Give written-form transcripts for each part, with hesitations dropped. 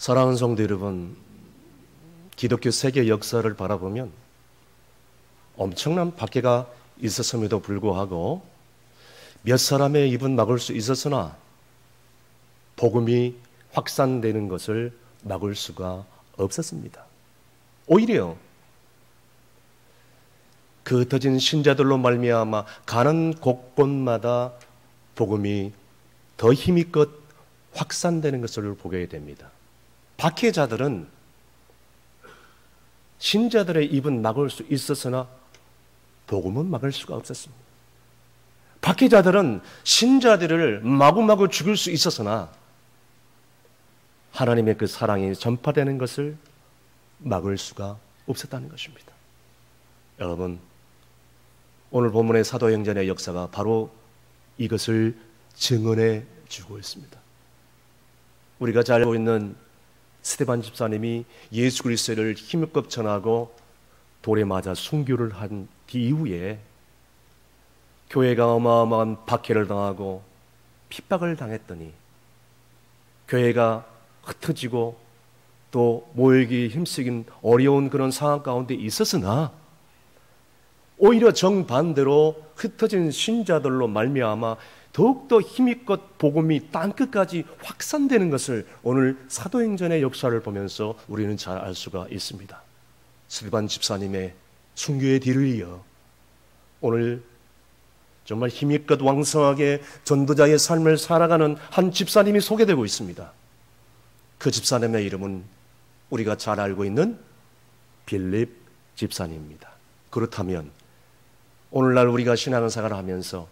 사랑하는 성도 여러분, 기독교 세계 역사를 바라보면 엄청난 박해가 있었음에도 불구하고 몇 사람의 입은 막을 수 있었으나 복음이 확산되는 것을 막을 수가 없었습니다. 오히려 그 흩어진 신자들로 말미암아 가는 곳곳마다 복음이 더 힘있껏 확산되는 것을 보게 됩니다. 박해자들은 신자들의 입은 막을 수 있었으나 복음은 막을 수가 없었습니다. 박해자들은 신자들을 마구마구 죽일 수 있었으나 하나님의 그 사랑이 전파되는 것을 막을 수가 없었다는 것입니다. 여러분, 오늘 본문의 사도행전의 역사가 바로 이것을 증언해 주고 있습니다. 우리가 잘 알고 있는 스데반 집사님이 예수 그리스도를 힘껏 전하고 돌에 맞아 순교를 한 이후에 교회가 어마어마한 박해를 당하고 핍박을 당했더니 교회가 흩어지고 또 모이기 힘쓰긴 어려운 그런 상황 가운데 있었으나 오히려 정반대로 흩어진 신자들로 말미암아 더욱더 힘있껏 복음이 땅끝까지 확산되는 것을 오늘 사도행전의 역사를 보면서 우리는 잘 알 수가 있습니다. 스데반 집사님의 순교의 뒤를 이어 오늘 정말 힘있껏 왕성하게 전도자의 삶을 살아가는 한 집사님이 소개되고 있습니다. 그 집사님의 이름은 우리가 잘 알고 있는 빌립 집사님입니다. 그렇다면 오늘날 우리가 신앙생활을 하면서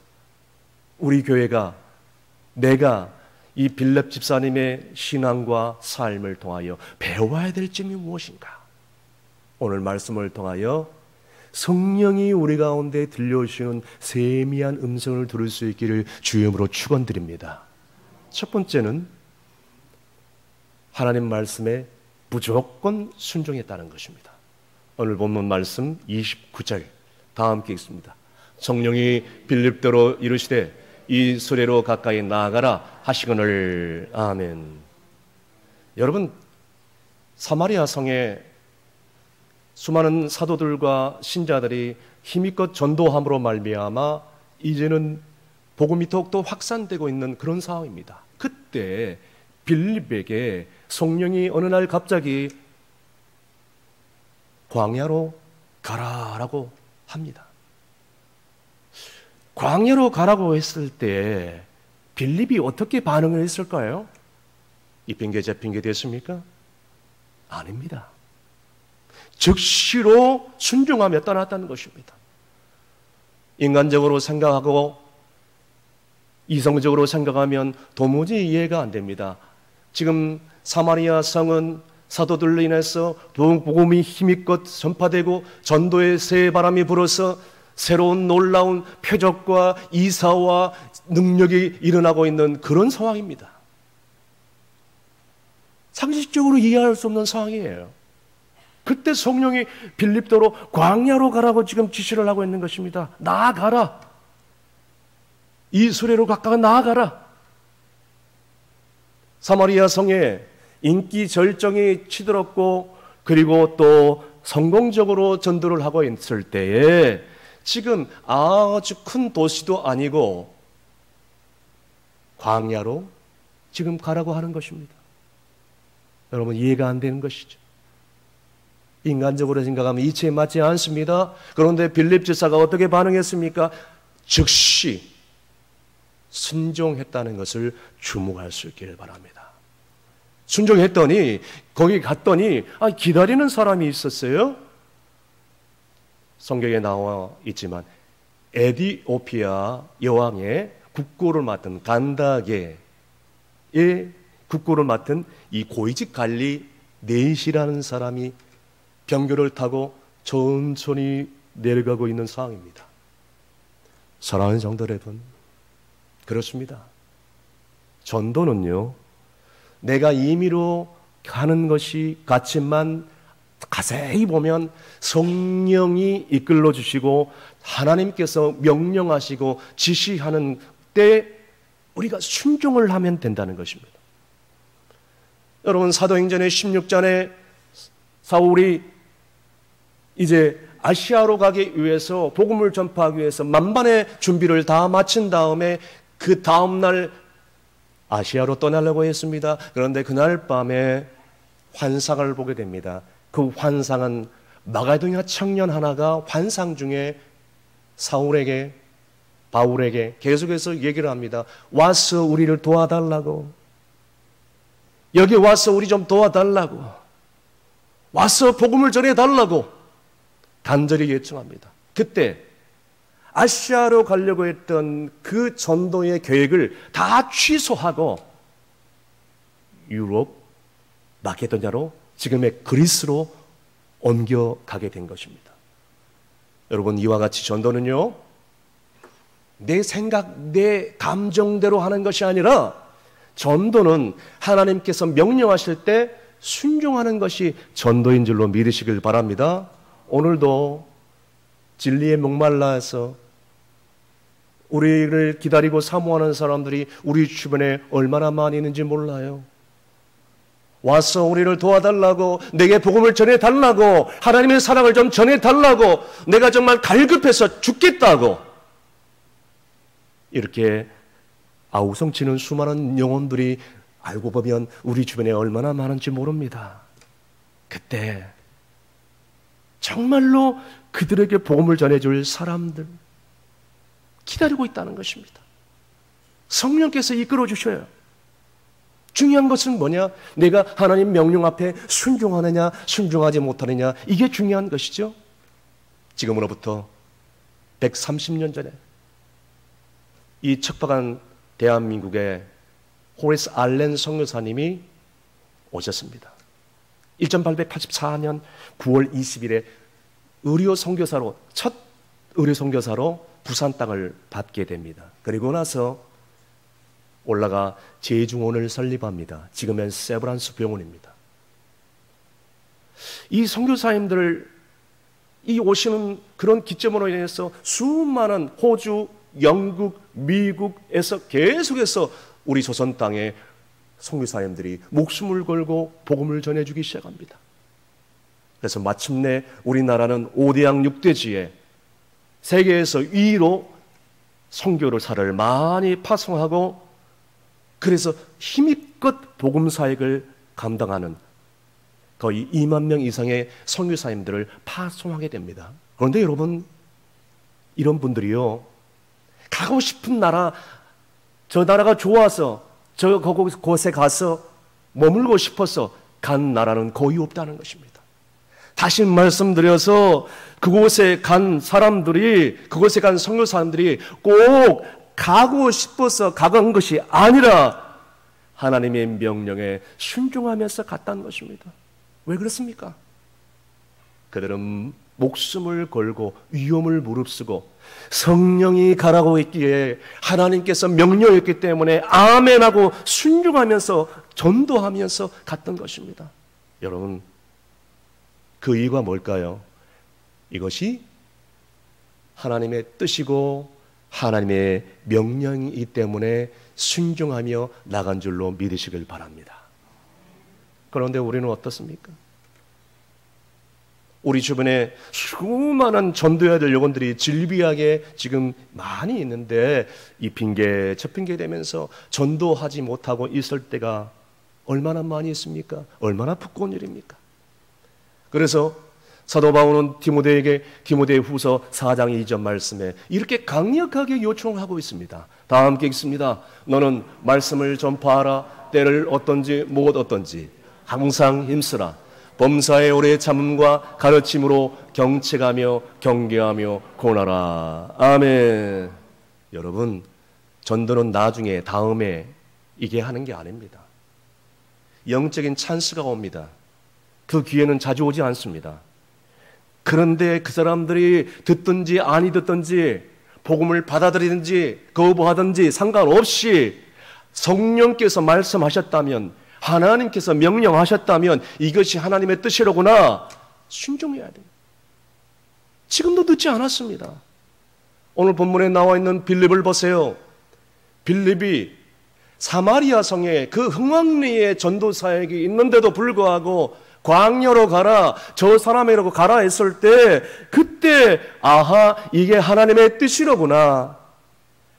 우리 교회가 내가 이 빌립 집사님의 신앙과 삶을 통하여 배워야 될 점이 무엇인가? 오늘 말씀을 통하여 성령이 우리 가운데 들려주시는 세미한 음성을 들을 수 있기를 주님으로 축원드립니다. 첫 번째는 하나님 말씀에 무조건 순종했다는 것입니다. 오늘 본문 말씀 29절 다 함께 읽습니다. 성령이 빌립더로 이르시되 이 수레로 가까이 나아가라 하시거늘. 아멘. 여러분, 사마리아 성에 수많은 사도들과 신자들이 힘껏 전도함으로 말미암아 이제는 복음이 더욱더 확산되고 있는 그런 상황입니다. 그때 빌립에게 성령이 어느 날 갑자기 광야로 가라라고 합니다. 광야로 가라고 했을 때 빌립이 어떻게 반응을 했을까요? 이 핑계 저 핑계 됐습니까? 아닙니다. 즉시로 순종하며 떠났다는 것입니다. 인간적으로 생각하고 이성적으로 생각하면 도무지 이해가 안 됩니다. 지금 사마리아 성은 사도들로 인해서 복음이 힘있껏 전파되고 전도의 새 바람이 불어서 새로운 놀라운 표적과 이사와 능력이 일어나고 있는 그런 상황입니다. 상식적으로 이해할 수 없는 상황이에요. 그때 성령이 빌립도로 광야로 가라고 지금 지시를 하고 있는 것입니다. 나아가라. 이 수레로 가까이 나아가라. 사마리아 성에 인기 절정이 치들었고 그리고 또 성공적으로 전도를 하고 있을 때에 지금 아주 큰 도시도 아니고 광야로 지금 가라고 하는 것입니다. 여러분, 이해가 안 되는 것이죠. 인간적으로 생각하면 이치에 맞지 않습니다. 그런데 빌립 집사가 어떻게 반응했습니까? 즉시 순종했다는 것을 주목할 수 있기를 바랍니다. 순종했더니 거기 갔더니 기다리는 사람이 있었어요. 성경에 나와 있지만 에디오피아 여왕의 국고를 맡은 간다게의 국고를 맡은 이 고위직 관리 넷이라는 사람이 병교를 타고 천천히 내려가고 있는 상황입니다. 사랑하는 성도 여러분, 그렇습니다. 전도는요, 내가 임의로 가는 것이 같지만 자세히 보면 성령이 이끌어 주시고 하나님께서 명령하시고 지시하는 때 우리가 순종을 하면 된다는 것입니다. 여러분, 사도행전의 16장에 사울이 이제 아시아로 가기 위해서, 복음을 전파하기 위해서 만반의 준비를 다 마친 다음에 그 다음날 아시아로 떠나려고 했습니다. 그런데 그날 밤에 환상을 보게 됩니다. 그 환상은 마가도냐 청년 하나가 환상 중에 사울에게, 바울에게 계속해서 얘기를 합니다. 와서 우리를 도와달라고, 여기 와서 우리 좀 도와달라고, 와서 복음을 전해달라고 간절히 요청합니다. 그때 아시아로 가려고 했던 그 전도의 계획을 다 취소하고 유럽, 마케도냐로, 지금의 그리스로 옮겨가게 된 것입니다. 여러분, 이와 같이 전도는요, 내 생각, 내 감정대로 하는 것이 아니라, 전도는 하나님께서 명령하실 때 순종하는 것이 전도인 줄로 믿으시길 바랍니다. 오늘도 진리에 목말라서 우리를 기다리고 사모하는 사람들이 우리 주변에 얼마나 많이 있는지 몰라요. 와서 우리를 도와달라고, 내게 복음을 전해달라고, 하나님의 사랑을 좀 전해달라고, 내가 정말 갈급해서 죽겠다고, 이렇게 아우성치는 수많은 영혼들이 알고 보면 우리 주변에 얼마나 많은지 모릅니다. 그때 정말로 그들에게 복음을 전해줄 사람들 기다리고 있다는 것입니다. 성령께서 이끌어 주셔요. 중요한 것은 뭐냐? 내가 하나님 명령 앞에 순종하느냐 순종하지 못하느냐, 이게 중요한 것이죠. 지금으로부터 130년 전에 이 척박한 대한민국에 호레스 알렌 선교사님이 오셨습니다. 1884년 9월 20일에 의료 선교사로, 첫 의료 선교사로 부산 땅을 받게 됩니다. 그리고 나서 올라가 제중원을 설립합니다. 지금은 세브란스 병원입니다. 이 선교사님들, 이 오시는 그런 기점으로 인해서 수많은 호주, 영국, 미국에서 계속해서 우리 조선 땅에 선교사님들이 목숨을 걸고 복음을 전해주기 시작합니다. 그래서 마침내 우리나라는 5대양 6대지에 세계에서 2위로 선교사를 많이 파송하고, 그래서 힘껏 복음 사역을 감당하는 거의 2만 명 이상의 선교사님들을 파송하게 됩니다. 그런데 여러분, 이런 분들이요, 가고 싶은 나라, 저 나라가 좋아서 그곳에 가서 머물고 싶어서 간 나라는 거의 없다는 것입니다. 다시 말씀드려서 그곳에 간 사람들이, 그곳에 간 선교사님들이 꼭 가고 싶어서 가간 것이 아니라 하나님의 명령에 순종하면서 갔다는 것입니다. 왜 그렇습니까? 그들은 목숨을 걸고 위험을 무릅쓰고 성령이 가라고 했기에 하나님께서 명령했기 때문에 아멘하고 순종하면서 전도하면서 갔던 것입니다. 여러분, 그 이유가 뭘까요? 이것이 하나님의 뜻이고 하나님의 명령이기 때문에 순종하며 나간 줄로 믿으시길 바랍니다. 그런데 우리는 어떻습니까? 우리 주변에 수많은 전도해야 될 영혼들이 질비하게 지금 많이 있는데, 이 핑계 저 핑계 대면서 전도하지 못하고 있을 때가 얼마나 많이 있습니까? 얼마나 부끄러운 일입니까? 그래서 사도 바울은 디모데에게 디모데후서 4장 2절 말씀에 이렇게 강력하게 요청하고 있습니다. 다 함께 읽습니다. 너는 말씀을 전파하라. 때를 어떤지 못 어떤지 항상 힘쓰라. 범사의 오래 참음과 가르침으로 경책하며 경계하며 권하라. 아멘. 여러분, 전도는 나중에, 다음에 이게 하는 게 아닙니다. 영적인 찬스가 옵니다. 그 기회는 자주 오지 않습니다. 그런데 그 사람들이 듣든지 아니 듣든지, 복음을 받아들이든지 거부하든지 상관없이 성령께서 말씀하셨다면, 하나님께서 명령하셨다면 이것이 하나님의 뜻이로구나, 순종해야 돼요. 지금도 늦지 않았습니다. 오늘 본문에 나와 있는 빌립을 보세요. 빌립이 사마리아 성에 그 흥왕리에 전도 사역이 있는데도 불구하고 광야로 가라, 저 사람이라고 가라 했을 때 그때 아하, 이게 하나님의 뜻이로구나,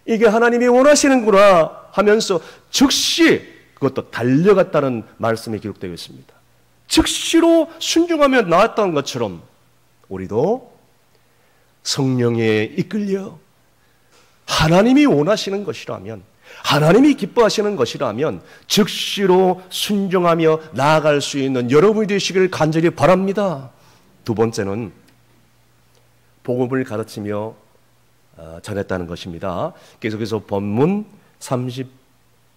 이게 하나님이 원하시는구나 하면서 즉시 그것도 달려갔다는 말씀이 기록되어 있습니다. 즉시로 순종하며 나왔던 것처럼 우리도 성령에 이끌려 하나님이 원하시는 것이라면, 하나님이 기뻐하시는 것이라면 즉시로 순종하며 나아갈 수 있는 여러분이 되시길 간절히 바랍니다. 두 번째는 복음을 가르치며 전했다는 것입니다. 계속해서 본문 30에서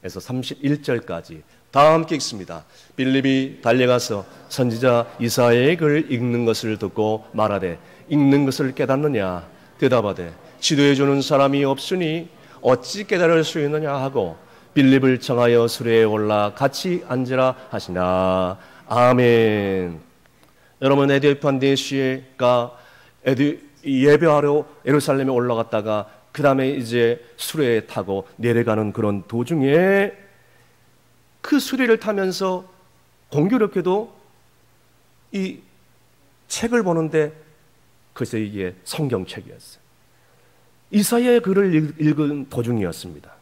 31절까지 다 함께 읽습니다. 빌립이 달려가서 선지자 이사야의 글을 읽는 것을 듣고 말하되 읽는 것을 깨닫느냐? 대답하되 지도해주는 사람이 없으니 어찌 깨달을 수 있느냐 하고 빌립을 청하여 수레에 올라 같이 앉으라 하시나. 아멘. 여러분, 에디오피아 내시가 예배하러 예루살렘에 올라갔다가 그 다음에 이제 수레에 타고 내려가는 그런 도중에 그 수레를 타면서 공교롭게도 이 책을 보는데 글쎄 이게 성경책이었어요. 이사야의 글을 읽은 도중이었습니다.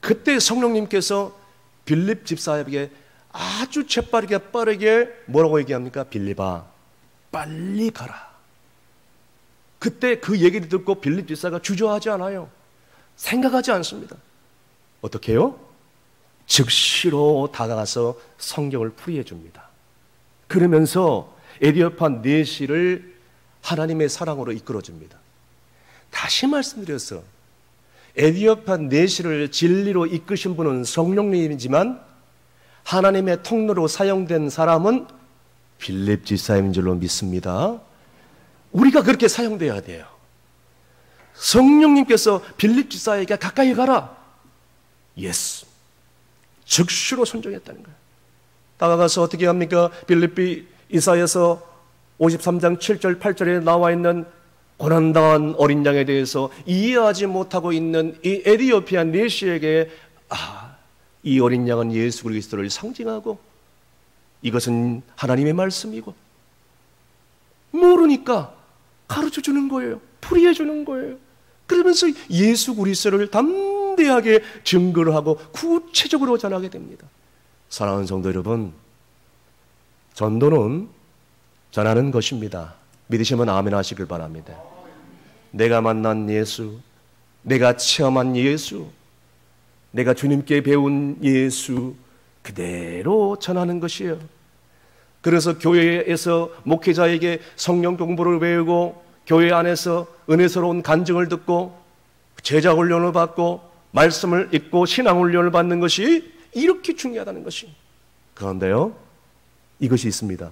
그때 성령님께서 빌립 집사에게 아주 재빠르게 빠르게 뭐라고 얘기합니까? 빌립아, 빨리 가라. 그때 그 얘기를 듣고 빌립 집사가 주저하지 않아요. 생각하지 않습니다. 어떻게 해요? 즉시로 다가가서 성경을 풀이해 줍니다. 그러면서 에디오피아 내시를 하나님의 사랑으로 이끌어 줍니다. 다시 말씀드려서 에디오피아 내시를 진리로 이끄신 분은 성령님이지만 하나님의 통로로 사용된 사람은 빌립 집사인 줄로 믿습니다. 우리가 그렇게 사용되어야 돼요. 성령님께서 빌립 집사에게 가까이 가라. 예스. 즉시로 순종했다는 거예요. 다가가서 어떻게 합니까? 빌립비 이사야서 53장 7절 8절에 나와 있는 고난당한 어린 양에 대해서 이해하지 못하고 있는 이 에디오피아 내시에게 이 어린 양은 예수 그리스도를 상징하고 이것은 하나님의 말씀이고 모르니까 가르쳐 주는 거예요. 풀이해 주는 거예요. 그러면서 예수 그리스도를 담대하게 증거를 하고 구체적으로 전하게 됩니다. 사랑하는 성도 여러분, 전도는 전하는 것입니다. 믿으시면 아멘 하시길 바랍니다. 내가 만난 예수, 내가 체험한 예수, 내가 주님께 배운 예수 그대로 전하는 것이에요. 그래서 교회에서 목회자에게 성령 공부를 배우고 교회 안에서 은혜스러운 간증을 듣고 제자 훈련을 받고 말씀을 읽고 신앙 훈련을 받는 것이 이렇게 중요하다는 것이. 그런데요, 이것이 있습니다.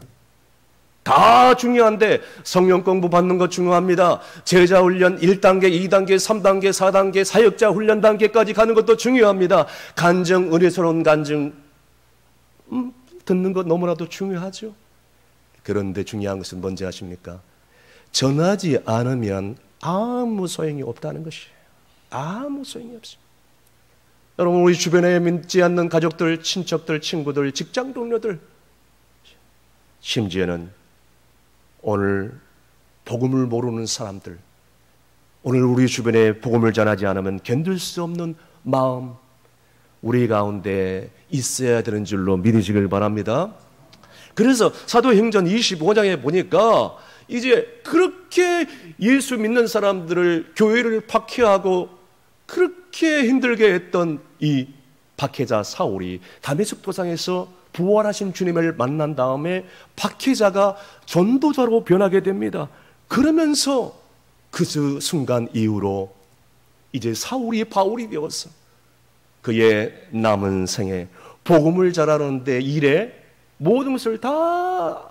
다 중요한데 성령 공부 받는 것 중요합니다. 제자 훈련 1단계, 2단계, 3단계, 4단계, 사역자 훈련 단계까지 가는 것도 중요합니다. 간증, 은혜스러운 간증 듣는 것 너무나도 중요하죠. 그런데 중요한 것은 뭔지 아십니까? 전하지 않으면 아무 소용이 없다는 것이에요. 아무 소용이 없습니다. 여러분, 우리 주변에 믿지 않는 가족들, 친척들, 친구들, 직장 동료들, 심지어는 오늘 복음을 모르는 사람들, 오늘 우리 주변에 복음을 전하지 않으면 견딜 수 없는 마음, 우리 가운데 있어야 되는 줄로 믿으시길 바랍니다. 그래서 사도행전 25장에 보니까 이제 그렇게 예수 믿는 사람들을 교회를 박해하고 그렇게 힘들게 했던 이 박해자 사울이 다메섹 도상에서 부활하신 주님을 만난 다음에 박해자가 전도자로 변하게 됩니다. 그러면서 그 순간 이후로 이제 사울이 바울이 되었어. 그의 남은 생에 복음을 전하는 데 일에 모든 것을 다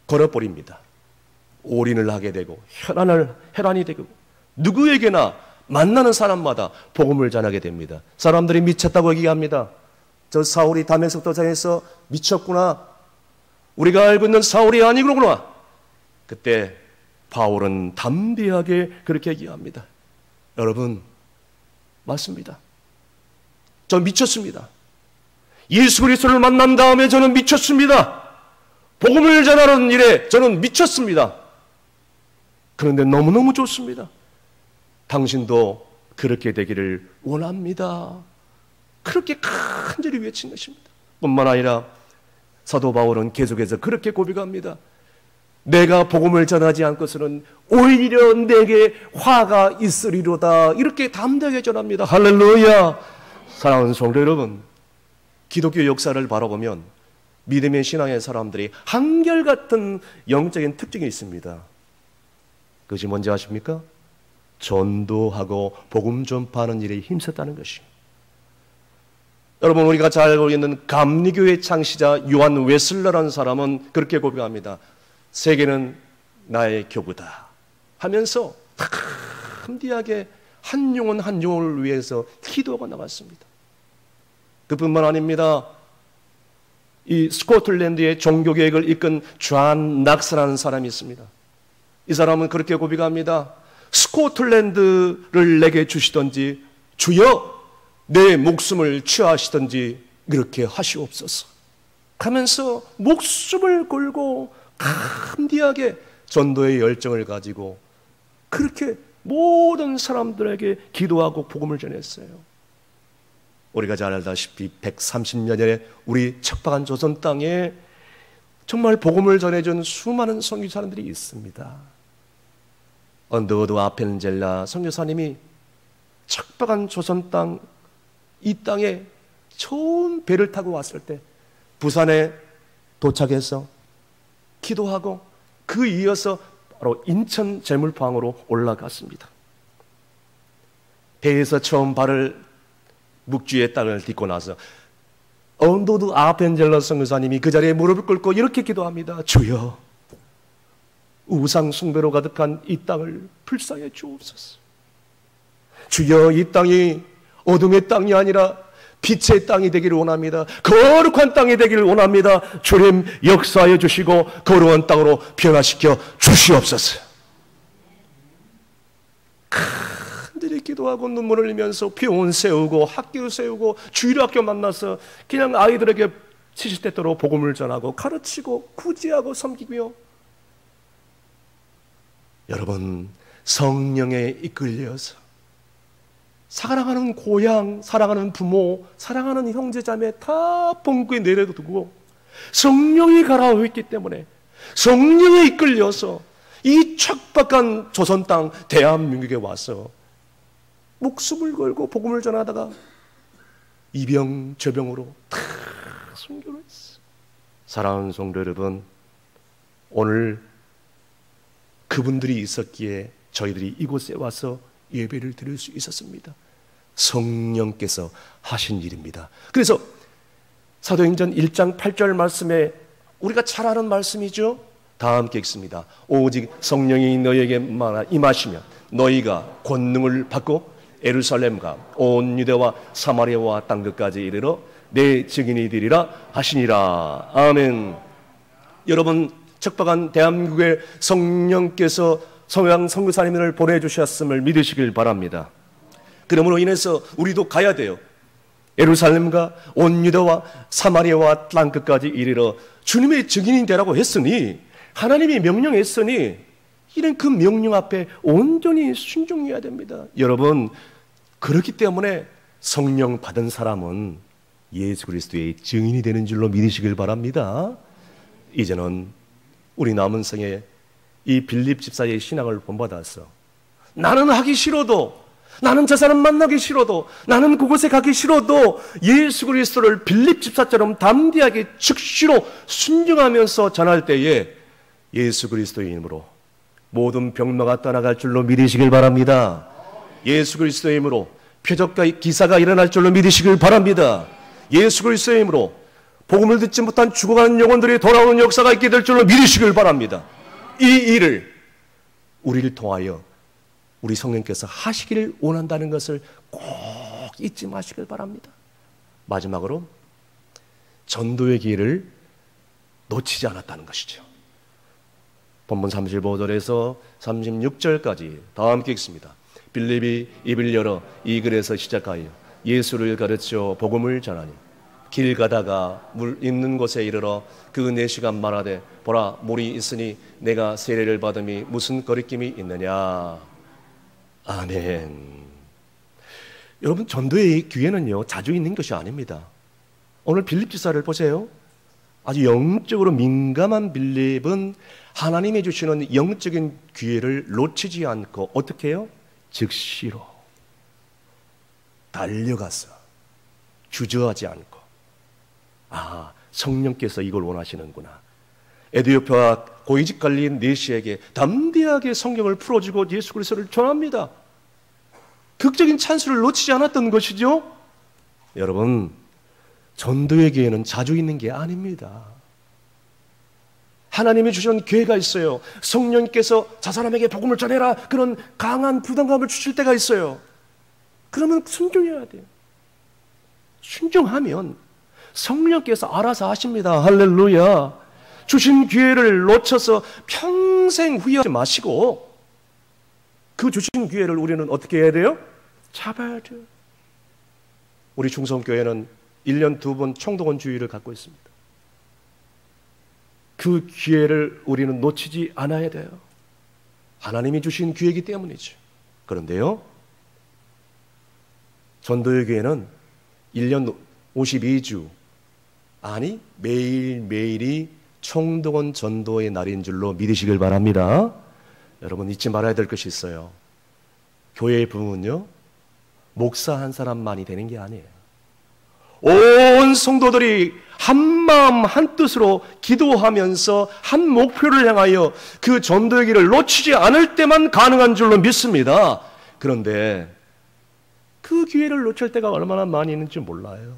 걸어버립니다. 올인을 하게 되고 혈안이 되고 누구에게나 만나는 사람마다 복음을 전하게 됩니다. 사람들이 미쳤다고 얘기합니다. 저 사울이 다메섹 도상에서 미쳤구나. 우리가 알고 있는 사울이 아니구나. 그때 바울은 담대하게 그렇게 얘기합니다. 여러분, 맞습니다. 저는 미쳤습니다. 예수 그리스도를 만난 다음에 저는 미쳤습니다. 복음을 전하는 일에 저는 미쳤습니다. 그런데 너무너무 좋습니다. 당신도 그렇게 되기를 원합니다. 그렇게 간절히 외친 것입니다. 뿐만 아니라 사도 바울은 계속해서 그렇게 고백합니다. 내가 복음을 전하지 않고서는 오히려 내게 화가 있으리로다. 이렇게 담대하게 전합니다. 할렐루야. 사랑하는 성도 여러분, 기독교 역사를 바라보면 믿음의 신앙의 사람들이 한결같은 영적인 특징이 있습니다. 그것이 뭔지 아십니까? 전도하고 복음 전파하는 일에 힘썼다는 것이에요. 여러분, 우리가 잘 알고 있는 감리교의 창시자 요한 웨슬러라는 사람은 그렇게 고백합니다. 세계는 나의 교구다 하면서 담대하게 한 영혼 한 영혼을 위해서 기도하고 나갔습니다. 그뿐만 아닙니다. 이 스코틀랜드의 종교개혁을 이끈 존 낙스라는 사람이 있습니다. 이 사람은 그렇게 고백합니다. 스코틀랜드를 내게 주시던지 주여 내 목숨을 취하시던지 그렇게 하시옵소서 하면서 목숨을 걸고 감디하게 전도의 열정을 가지고 그렇게 모든 사람들에게 기도하고 복음을 전했어요. 우리가 잘 알다시피 130년의 우리 척박한 조선 땅에 정말 복음을 전해준 수많은 선교사님들이 있습니다. 언더우드 아펜젤라 선교사님이 척박한 조선 땅, 이 땅에 처음 배를 타고 왔을 때 부산에 도착해서 기도하고 그 이어서 바로 인천 제물포항으로 올라갔습니다. 배에서 처음 발을 묵주의 땅을 딛고 나서 언더우드 아펜젤라 선교사님이 그 자리에 무릎을 꿇고 이렇게 기도합니다. 주여, 우상 숭배로 가득한 이 땅을 불쌍해 주옵소서. 주여, 이 땅이 어둠의 땅이 아니라 빛의 땅이 되기를 원합니다. 거룩한 땅이 되기를 원합니다. 주님 역사해 주시고 거룩한 땅으로 변화시켜 주시옵소서. 간절히 기도하고 눈물을 흘리면서 병원 세우고 학교 세우고 주일학교 만나서 그냥 아이들에게 70대 때로 복음을 전하고 가르치고 구제하고 섬기며, 여러분, 성령에 이끌려서 사랑하는 고향, 사랑하는 부모, 사랑하는 형제자매 다 본국에 내려두고 성령이 가라오 했기 때문에 성령에 이끌려서 이 척박한 조선 땅 대한민국에 와서 목숨을 걸고 복음을 전하다가 이병 저병으로 다 순교를 했어. 사랑하는 성도 여러분, 오늘 그분들이 있었기에 저희들이 이곳에 와서 예배를 드릴 수 있었습니다. 성령께서 하신 일입니다. 그래서 사도행전 1장 8절 말씀에 우리가 잘 아는 말씀이죠. 다 함께 읽습니다. 오직 성령이 너희에게 임하시면 너희가 권능을 받고 예루살렘과 온 유대와 사마리아와 땅끝까지 이르러 내 증인이 되리라 하시니라. 아멘. 여러분, 척박한 대한민국에 성령께서 성령 선교사님을 보내주셨음을 믿으시길 바랍니다. 그러므로 인해서 우리도 가야 돼요. 예루살렘과 온 유다와 사마리아와 땅끝까지 이르러 주님의 증인이 되라고 했으니, 하나님이 명령했으니 이는 그 명령 앞에 온전히 순종해야 됩니다. 여러분, 그렇기 때문에 성령 받은 사람은 예수 그리스도의 증인이 되는 줄로 믿으시길 바랍니다. 이제는 우리 남은 생에 이 빌립 집사의 신앙을 본받아서 나는 하기 싫어도, 나는 저 사람 만나기 싫어도, 나는 그곳에 가기 싫어도 예수 그리스도를 빌립 집사처럼 담대하게 즉시로 순종하면서 전할 때에 예수 그리스도의 이름으로 모든 병마가 떠나갈 줄로 믿으시길 바랍니다. 예수 그리스도의 이름으로 표적과 기사가 일어날 줄로 믿으시길 바랍니다. 예수 그리스도의 이름으로 복음을 듣지 못한 죽어가는 영혼들이 돌아오는 역사가 있게 될 줄로 믿으시길 바랍니다. 이 일을 우리를 통하여 우리 성령께서 하시기를 원한다는 것을 꼭 잊지 마시길 바랍니다. 마지막으로 전도의 기회를 놓치지 않았다는 것이죠. 본문 35절에서 36절까지 다 함께 읽습니다. 빌립이 입을 열어 이 글에서 시작하여 예수를 가르쳐 복음을 전하니 길 가다가 물 있는 곳에 이르러 그 4시간 말하되 보라 물이 있으니 내가 세례를 받음이 무슨 거리낌이 있느냐. 아멘. 여러분, 전도의 기회는요 자주 있는 것이 아닙니다. 오늘 빌립 지사를 보세요. 아주 영적으로 민감한 빌립은 하나님이 주시는 영적인 기회를 놓치지 않고 어떻게 해요? 즉시로 달려가서 주저하지 않고, 성령께서 이걸 원하시는구나. 에디오피아 고위직 관리인 네시에게 담대하게 성경을 풀어주고 예수 그리스도를 전합니다. 극적인 찬스를 놓치지 않았던 것이죠. 여러분, 전도의 기회는 자주 있는 게 아닙니다. 하나님이 주시는 기회가 있어요. 성령께서 저 사람에게 복음을 전해라, 그런 강한 부담감을 주실 때가 있어요. 그러면 순종해야 돼요. 순종하면 성령께서 알아서 하십니다. 할렐루야. 주신 기회를 놓쳐서 평생 후회하지 마시고 그 주신 기회를 우리는 어떻게 해야 돼요? 잡아야 돼요. 우리 충성교회는 1년 2번 총동원 주의를 갖고 있습니다. 그 기회를 우리는 놓치지 않아야 돼요. 하나님이 주신 기회이기 때문이죠. 그런데요, 전도의 기회는 1년 52주, 아니 매일매일이 총동원 전도의 날인 줄로 믿으시길 바랍니다. 여러분, 잊지 말아야 될 것이 있어요. 교회의 부흥은요 목사 한 사람만이 되는 게 아니에요. 온 성도들이 한 마음 한 뜻으로 기도하면서 한 목표를 향하여 그 전도의 길을 놓치지 않을 때만 가능한 줄로 믿습니다. 그런데 그 기회를 놓칠 때가 얼마나 많이 있는지 몰라요.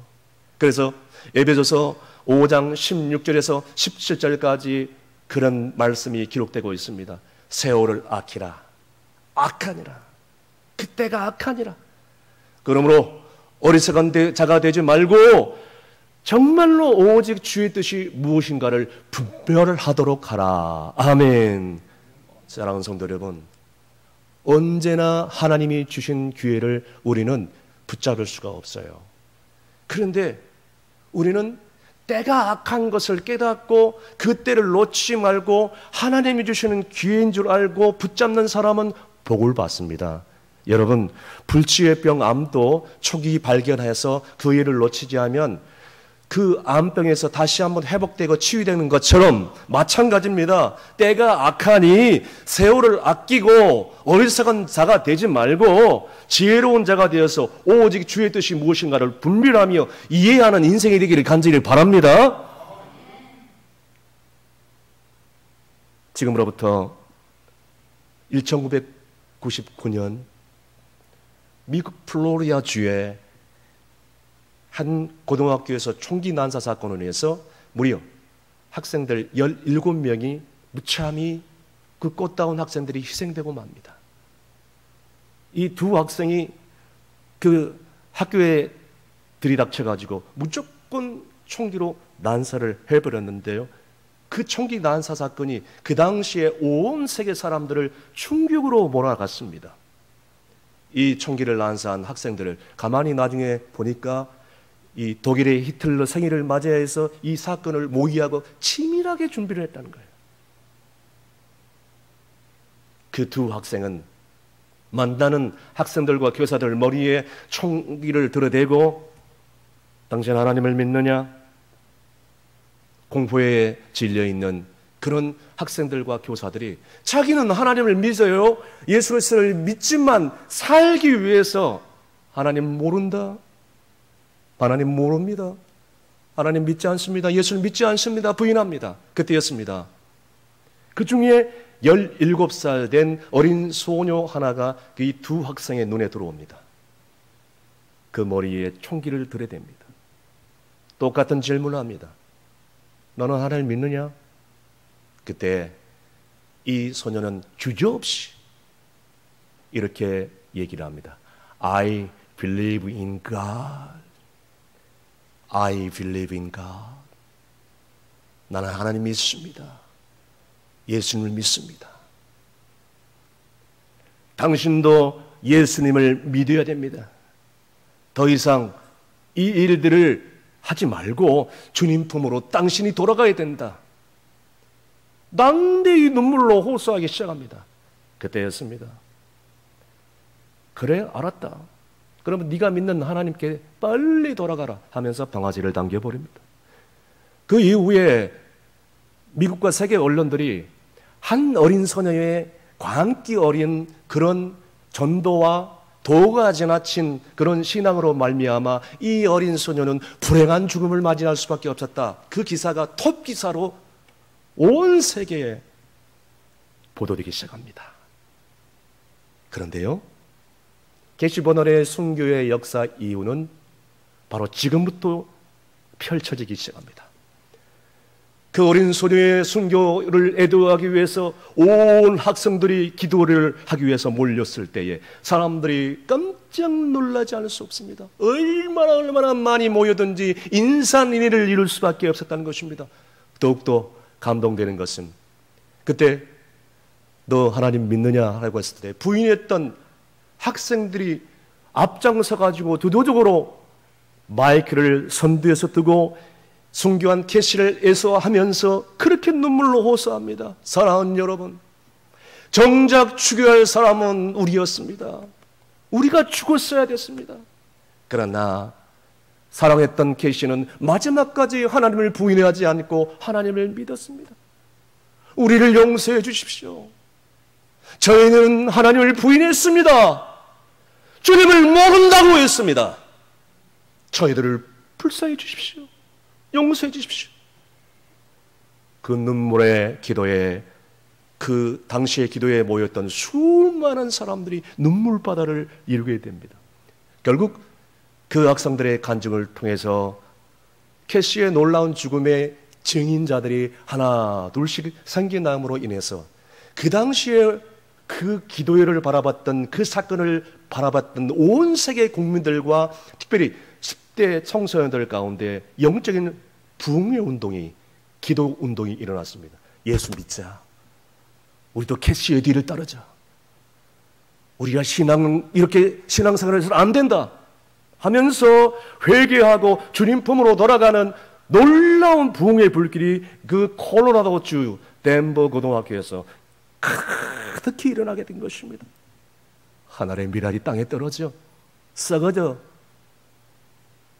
그래서 에베소서 5장 16절에서 17절까지 그런 말씀이 기록되고 있습니다. 세월을 아끼라. 악하니라. 그때가 악하니라. 그러므로 어리석은 자가 되지 말고 정말로 오직 주의 뜻이 무엇인가를 분별하도록 하라. 아멘. 사랑하는 성도 여러분, 언제나 하나님이 주신 기회를 우리는 붙잡을 수가 없어요. 그런데 우리는 때가 악한 것을 깨닫고 그 때를 놓치지 말고 하나님이 주시는 기회인 줄 알고 붙잡는 사람은 복을 받습니다. 여러분, 불치외병 암도 초기 발견해서 그 일을 놓치지 않으면 그 암병에서 다시 한번 회복되고 치유되는 것처럼 마찬가지입니다. 때가 악하니 세월을 아끼고 어리석은 자가 되지 말고 지혜로운 자가 되어서 오직 주의 뜻이 무엇인가를 분별하며 이해하는 인생이 되기를 간절히 바랍니다. 지금으로부터 1999년 미국 플로리다 주에 한 고등학교에서 총기 난사 사건으로 인해서 무려 학생들 17명이 무참히 그 꽃다운 학생들이 희생되고 맙니다. 이 두 학생이 그 학교에 들이닥쳐가지고 무조건 총기로 난사를 해버렸는데요. 그 총기 난사 사건이 그 당시에 온 세계 사람들을 충격으로 몰아갔습니다. 이 총기를 난사한 학생들을 가만히 나중에 보니까 이 독일의 히틀러 생일을 맞이해서 이 사건을 모의하고 치밀하게 준비를 했다는 거예요. 그 두 학생은 만나는 학생들과 교사들 머리에 총기를 들어대고 당신 하나님을 믿느냐? 공포에 질려있는 그런 학생들과 교사들이 자기는 하나님을 믿어요. 예수 그리스도를 믿지만 살기 위해서 하나님 모른다. 하나님 모릅니다. 하나님 믿지 않습니다. 예수를 믿지 않습니다. 부인합니다. 그때였습니다. 그 중에 17살 된 어린 소녀 하나가 이 두 학생의 눈에 들어옵니다. 그 머리에 총기를 들이댑니다. 똑같은 질문을 합니다. 너는 하나님을 믿느냐? 그때 이 소녀는 주저없이 이렇게 얘기를 합니다. I believe in God. I believe in God. 나는 하나님 믿습니다. 예수님을 믿습니다. 당신도 예수님을 믿어야 됩니다. 더 이상 이 일들을 하지 말고 주님 품으로 당신이 돌아가야 된다. 낭대히 눈물로 호소하기 시작합니다. 그때였습니다. 그래, 알았다. 그러면 네가 믿는 하나님께 빨리 돌아가라 하면서 방아지를 당겨버립니다. 그 이후에 미국과 세계 언론들이 한 어린 소녀의 광기 어린 그런 전도와 도가 지나친 그런 신앙으로 말미암아 이 어린 소녀는 불행한 죽음을 맞이할 수밖에 없었다. 그 기사가 톱 기사로 온 세계에 보도되기 시작합니다. 그런데요, 게시버널의 순교의 역사 이유는 바로 지금부터 펼쳐지기 시작합니다. 그 어린 소녀의 순교를 애도하기 위해서 온 학생들이 기도를 하기 위해서 몰렸을 때에 사람들이 깜짝 놀라지 않을 수 없습니다. 얼마나 많이 모여든지 인산인해를 이룰 수밖에 없었다는 것입니다. 더욱더 감동되는 것은 그때 너 하나님 믿느냐 라고 했을 때 부인했던 학생들이 앞장서 가지고 두도적으로 마이크를 선두에서 두고 순교한 캐시를 애서하면서 그렇게 눈물로 호소합니다. 사랑하는 여러분, 정작 죽여야 할 사람은 우리였습니다. 우리가 죽었어야 됐습니다. 그러나 사랑했던 캐시는 마지막까지 하나님을 부인하지 않고 하나님을 믿었습니다. 우리를 용서해 주십시오. 저희는 하나님을 부인했습니다. 주님을 모른다고 했습니다. 저희들을 불쌍해 주십시오. 용서해 주십시오. 그 눈물의 기도에, 그 당시의 기도에 모였던 수많은 사람들이 눈물바다를 이루게 됩니다. 결국 그 학생들의 간증을 통해서 캐시의 놀라운 죽음의 증인자들이 하나 둘씩 생겨남으로 인해서 그 당시에 그 기도회를 바라봤던, 그 사건을 바라봤던 온 세계 국민들과 특별히 10대 청소년들 가운데 영적인 부흥의 운동이, 기도 운동이 일어났습니다. 예수 믿자. 우리도 캐시의 뒤를 따르자. 우리가 이렇게 신앙생활을 해서는 안 된다 하면서 회개하고 주님 품으로 돌아가는 놀라운 부흥의 불길이 그 콜로라도주 덴버 고등학교에서 가득히 일어나게 된 것입니다. 하늘의 미랄이 땅에 떨어져 썩어져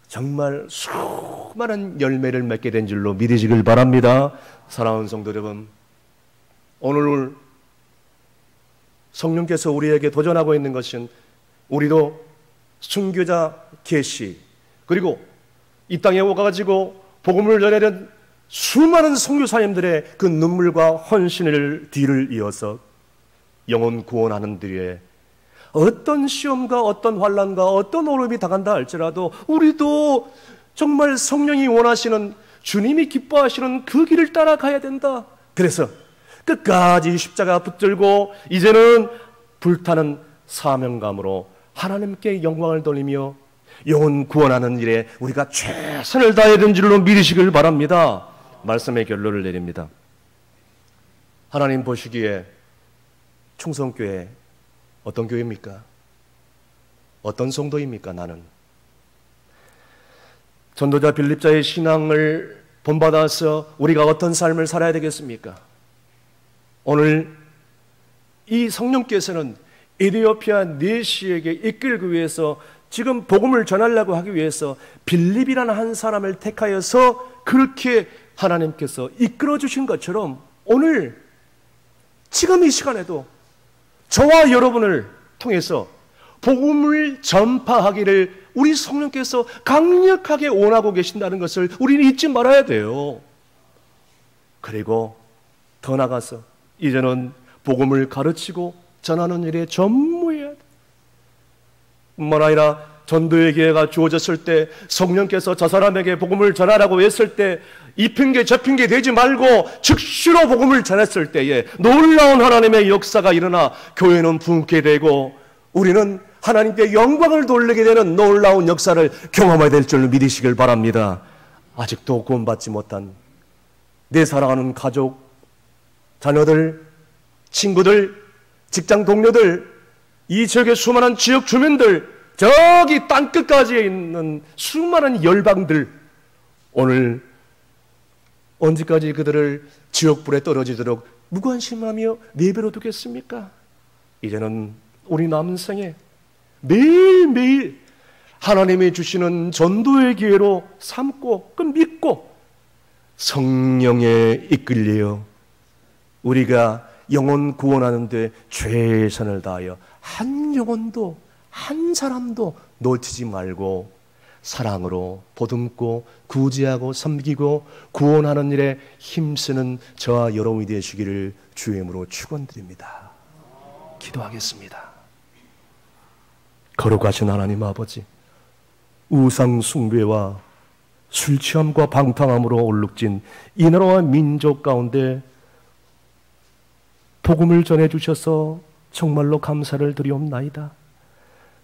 정말 수많은 열매를 맺게 된 줄로 믿으시길 바랍니다. 사랑하는 성도 여러분, 오늘 성령께서 우리에게 도전하고 있는 것은 우리도 순교자 계시, 그리고 이 땅에 오가지고 복음을 전하는 수많은 선교사님들의 그 눈물과 헌신을 뒤를 이어서 영혼 구원하는 뒤에 어떤 시험과 어떤 환난과 어떤 어려움이 당한다 할지라도 우리도 정말 성령이 원하시는, 주님이 기뻐하시는 그 길을 따라가야 된다. 그래서 끝까지 십자가 붙들고 이제는 불타는 사명감으로 하나님께 영광을 돌리며 영혼 구원하는 일에 우리가 최선을 다해야 되는 줄로 믿으시길 바랍니다. 말씀의 결론을 내립니다. 하나님 보시기에 충성교회 어떤 교회입니까? 어떤 성도입니까? 나는 전도자 빌립자의 신앙을 본받아서 우리가 어떤 삶을 살아야 되겠습니까? 오늘 이 성령께서는 에티오피아 네시에게 이끌기 위해서, 지금 복음을 전하려고 하기 위해서 빌립이라는 한 사람을 택하여서 그렇게 하나님께서 이끌어 주신 것처럼 오늘 지금 이 시간에도 저와 여러분을 통해서 복음을 전파하기를 우리 성령께서 강력하게 원하고 계신다는 것을 우리는 잊지 말아야 돼요. 그리고 더 나아가서 이제는 복음을 가르치고 전하는 일에 전무해야 돼. 뿐만 아니라 전도의 기회가 주어졌을 때 성령께서 저 사람에게 복음을 전하라고 했을 때 이 핑계 저 핑계 대지 말고 즉시로 복음을 전했을 때에 놀라운 하나님의 역사가 일어나 교회는 붕괴 되고 우리는 하나님께 영광을 돌리게 되는 놀라운 역사를 경험해야 될 줄 믿으시길 바랍니다. 아직도 구원받지 못한 내 사랑하는 가족, 자녀들, 친구들, 직장 동료들, 이 지역의 수많은 지역 주민들, 저기 땅끝까지 있는 수많은 열방들, 오늘 언제까지 그들을 지옥불에 떨어지도록 무관심하며 내버려 두겠습니까? 이제는 우리 남은 생에 매일매일 하나님이 주시는 전도의 기회로 삼고 그 믿고 성령에 이끌려 우리가 영혼 구원하는 데 최선을 다하여 한 영혼도 한 사람도 놓치지 말고 사랑으로 보듬고 구제하고 섬기고 구원하는 일에 힘쓰는 저와 여러분이 되시기를 주의 이름으로 축원드립니다. 기도하겠습니다. 거룩하신 하나님 아버지, 우상 숭배와 술 취함과 방탕함으로 얼룩진 이 나라와 민족 가운데 복음을 전해주셔서 정말로 감사를 드리옵나이다.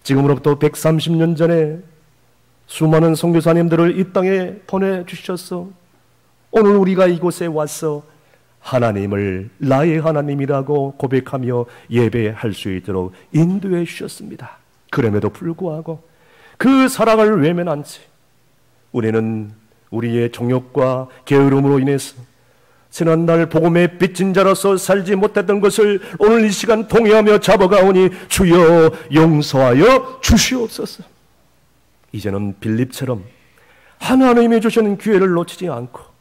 지금으로부터 130년 전에 수많은 선교사님들을 이 땅에 보내주셔서 오늘 우리가 이곳에 와서 하나님을 나의 하나님이라고 고백하며 예배할 수 있도록 인도해 주셨습니다. 그럼에도 불구하고 그 사랑을 외면한 채 우리는 우리의 정욕과 게으름으로 인해서 지난날 복음의 빚진 자로서 살지 못했던 것을 오늘 이 시간 통회하며 잡아가오니 주여 용서하여 주시옵소서. 이제는 빌립처럼 하나님이 주시는 기회를 놓치지 않고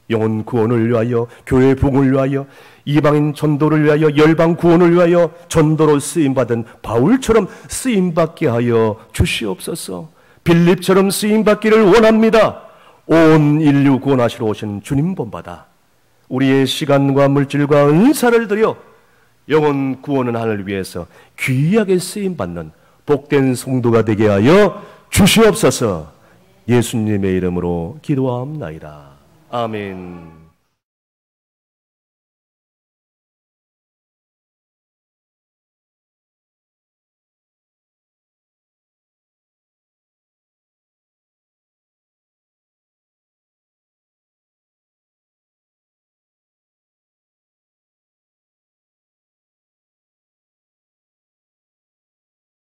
영혼 구원을 위하여, 교회 복음을 위하여, 이방인 전도를 위하여, 열방 구원을 위하여 전도로 쓰임받은 바울처럼 쓰임받게 하여 주시옵소서. 빌립처럼 쓰임받기를 원합니다. 온 인류 구원하시러 오신 주님 본받아 우리의 시간과 물질과 은사를 들여 영혼 구원을 하늘 위해서 귀하게 쓰임받는 복된 성도가 되게 하여 주시옵소서. 예수님의 이름으로 기도하옵나이다. 아멘.